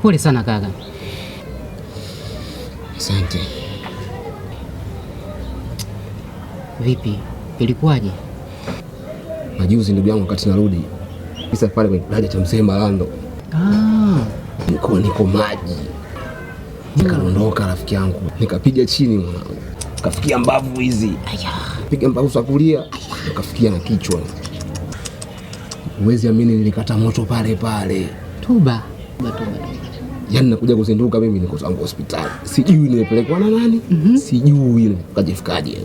Pole sana kaka. Asante. Vipi? Ilikuwaje? Majuzi ndugu yangu, wakati narudi kisa pale kwenye daraja cha Mzee Malando. Niko maji. Nikaondoka rafiki yangu. Nikapiga chini mwanangu. Kafikia mbavu hizi. Piga mbavu za kulia. Nikafikia na kichwa. Uwezi amini nilikata moto pale pale. Toba. Yaani nakuja kuzinduka mimi niko zangu hospitali. Sijui nimepelekwa na nani? Sijui ile kajifikaje.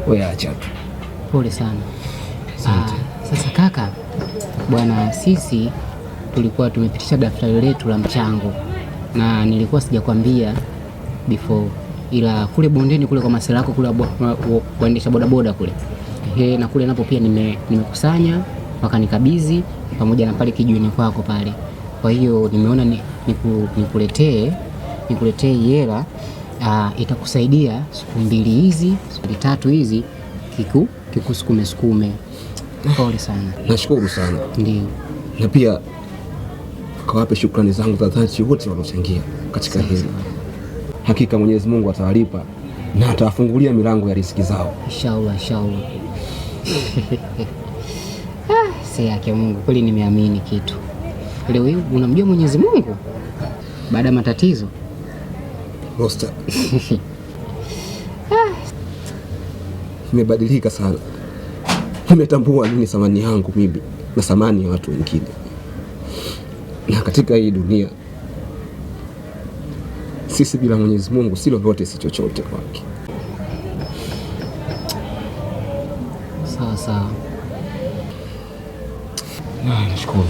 Wewe acha tu. Pole sana. Sasa kaka, bwana, sisi tulikuwa tumepitisha daftari letu la mchango na nilikuwa sijakwambia before, ila kule bondeni kule kwa masela yako kule kuendesha bodaboda kule. Na kule napo pia nimekusanya wakanikabidhi pamoja na pale kijiweni kwako pale. Kwa hiyo nimeona nikuletee hela, itakusaidia siku 2 hizi, siku 3 hizi kikusukume. Pole sana. Nashukuru sana. Ndio. Na pia kawape shukrani zangu za dhati wote waliochangia katika hili. Hakika Mwenyezi Mungu atawalipa na atawafungulia milango ya riziki zao. Inshallah. Si yake Mungu, kweli nimeamini kitu. Leo hii unamjua Mwenyezi Mungu baada ya matatizo. Rosta. Nimebadilika sana. Nimetambua nini thamani yangu mimi na thamani ya watu wengine. Na katika hii dunia sisi bila Mwenyezi Mungu si lolote, si chochote kwake. Sawa. Nashukuru.